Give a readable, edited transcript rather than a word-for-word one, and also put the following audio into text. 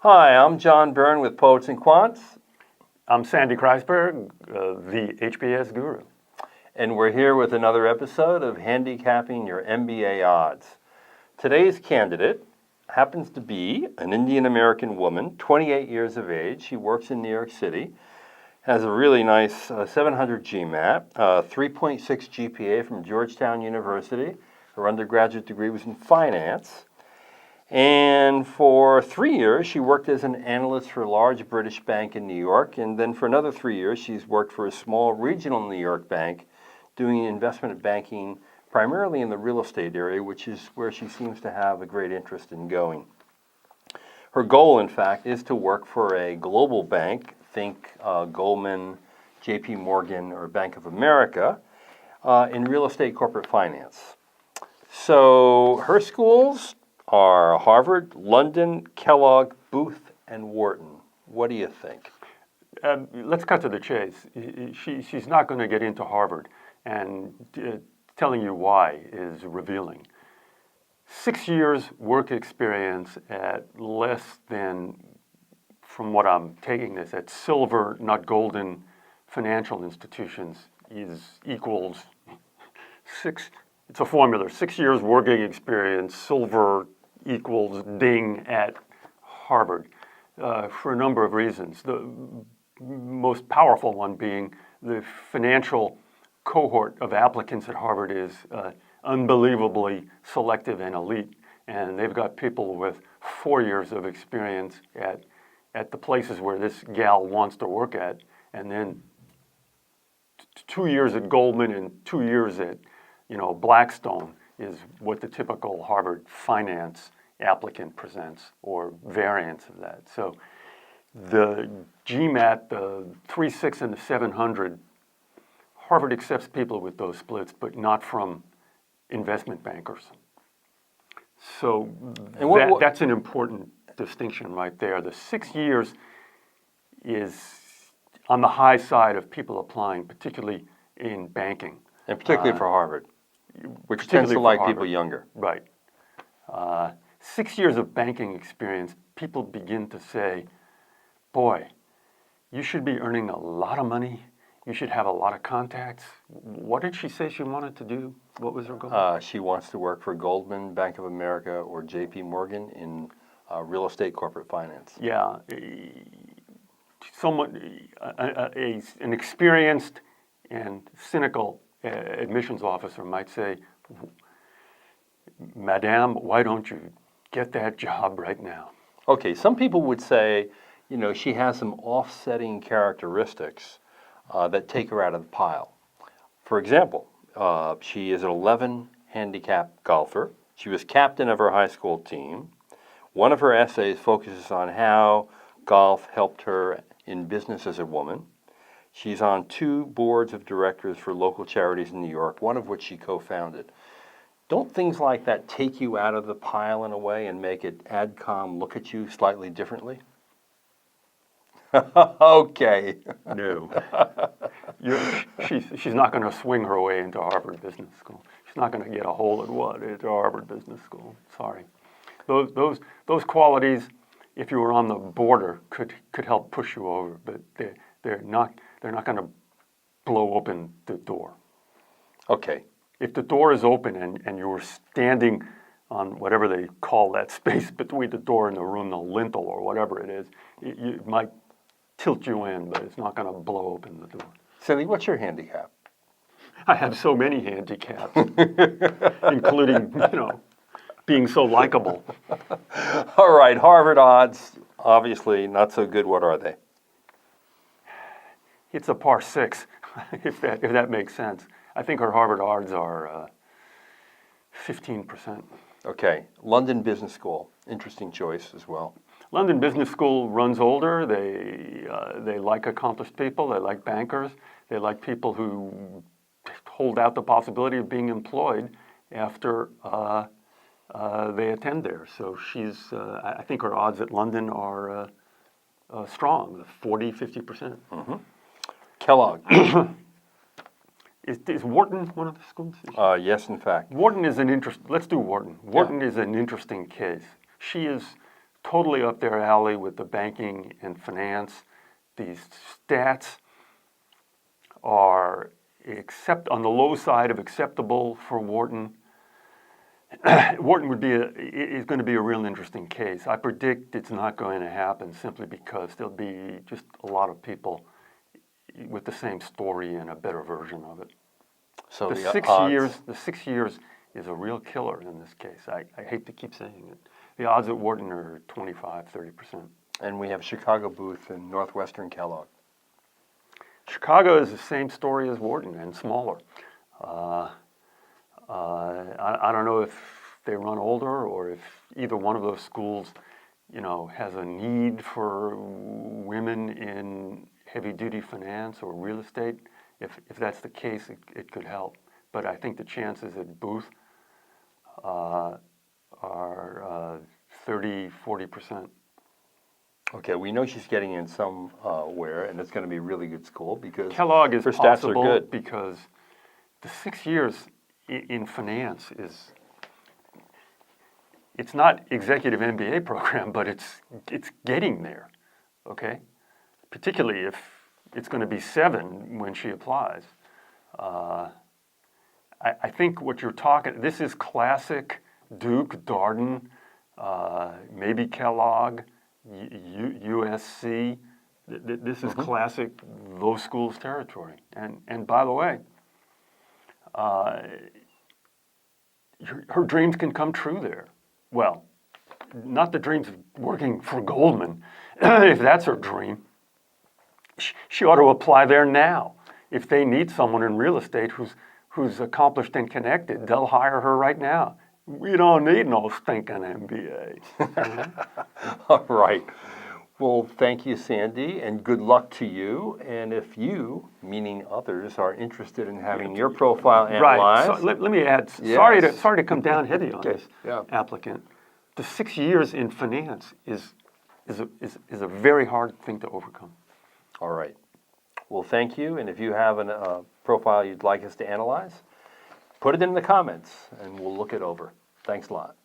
Hi, I'm John Byrne with Poets and Quants. I'm Sandy Kreisberg, the HBS guru. And we're here with another episode of Handicapping Your MBA Odds. Today's candidate happens to be an Indian-American woman, 28 years of age. She works in New York City, has a really nice 700 GMAT, 3.6 GPA from Georgetown University. Her undergraduate degree was in finance. And for 3 years, she worked as an analyst for a large British bank in New York. And then for another 3 years, she's worked for a small regional New York bank doing investment banking primarily in the real estate area, which is where she seems to have a great interest in going. Her goal, in fact, is to work for a global bank, think Goldman, JP Morgan, or Bank of America, in real estate corporate finance. So her schools are Harvard, London, Kellogg, Booth, and Wharton. What do you think? Let's cut to the chase. She's not going to get into Harvard, and telling you why is revealing. 6 years work experience at less than, from what I'm taking this, at silver, not golden financial institutions equals six. It's a formula. 6 years working experience, silver equals ding at Harvard for a number of reasons. The most powerful one being the financial cohort of applicants at Harvard is unbelievably selective and elite, and they've got people with 4 years of experience at the places where this gal wants to work at, and then 2 years at Goldman and 2 years at Blackstone is what the typical Harvard finance applicant presents, or variants of that. So the GMAT, the 3.6 and the 700, Harvard accepts people with those splits, but not from investment bankers. So that's an important distinction right there. The 6 years is on the high side of people applying, particularly in banking. And particularly for Harvard, which tends to like people younger. Right. 6 years of banking experience, people begin to say, boy, you should be earning a lot of money. You should have a lot of contacts. What did she say she wanted to do? What was her goal? She wants to work for Goldman, Bank of America, or JP Morgan in real estate corporate finance. Yeah. An experienced and cynical admissions officer might say, Madame, why don't you get that job right now? Okay, some people would say, she has some offsetting characteristics that take her out of the pile. For example, she is an 11 handicap golfer. She was captain of her high school team. One of her essays focuses on how golf helped her in business as a woman. She's on 2 boards of directors for local charities in New York, one of which she co-founded. Don't things like that take you out of the pile in a way and make it AdCom look at you slightly differently? Okay. No. She's not going to swing her way into Harvard Business School. She's not going to get a hole into Harvard Business School. Sorry. Those qualities, if you were on the border, could help push you over, but they're not going to blow open the door. Okay. If the door is open and you're standing on whatever they call that space between the door and the room, the lintel or whatever it is, it might tilt you in, but it's not going to blow open the door. Sandy, what's your handicap? I have so many handicaps, including, being so likable. All right, Harvard odds, obviously not so good. What are they? It's a par 6, if that makes sense. I think her Harvard odds are 15%. Okay, London Business School, interesting choice as well. London Business School runs older. They like accomplished people. They like bankers. They like people who hold out the possibility of being employed after they attend there. So I think her odds at London are strong, 40, 50%. Mm-hmm. Kellogg. Is Wharton one of the schools? Yes, in fact. Wharton is let's do Wharton. Wharton is an interesting case. She is totally up their alley with the banking and finance. These stats are on the low side of acceptable for Wharton. Wharton is going to be a real interesting case. I predict it's not going to happen simply because there'll be just a lot of people with the same story and a better version of it. So the 6 years is a real killer in this case. I hate to keep saying it. The odds at Wharton are 25, 30%. And we have Chicago Booth and Northwestern Kellogg. Chicago is the same story as Wharton and smaller. I don't know if they run older or if either one of those schools, has a need for women in heavy-duty finance or real estate. If that's the case, it could help. But I think the chances at Booth are 30, 40%. Okay, we know she's getting in somewhere, and it's going to be a really good school because Kellogg is her stats are possible good. because the 6 years in finance it's not executive MBA program, but it's getting there, okay? Particularly if it's going to be 7 when she applies. I think what you're this is classic Duke, Darden, maybe Kellogg, USC. This is classic those schools territory. And by the way, her dreams can come true there. Well, not the dreams of working for Goldman. If that's her dream, she ought to apply there now. If they need someone in real estate who's accomplished and connected, they'll hire her right now. We don't need no stinking MBA. All right. Well, thank you, Sandy, and good luck to you. And if you, meaning others, are interested in having your profile analyzed. Right. So let me add, Yes. sorry to come down heavy on this Yeah. applicant. The 6 years in finance is a very hard thing to overcome. All right. Well, thank you. And if you have a profile you'd like us to analyze, put it in the comments, and we'll look it over. Thanks a lot.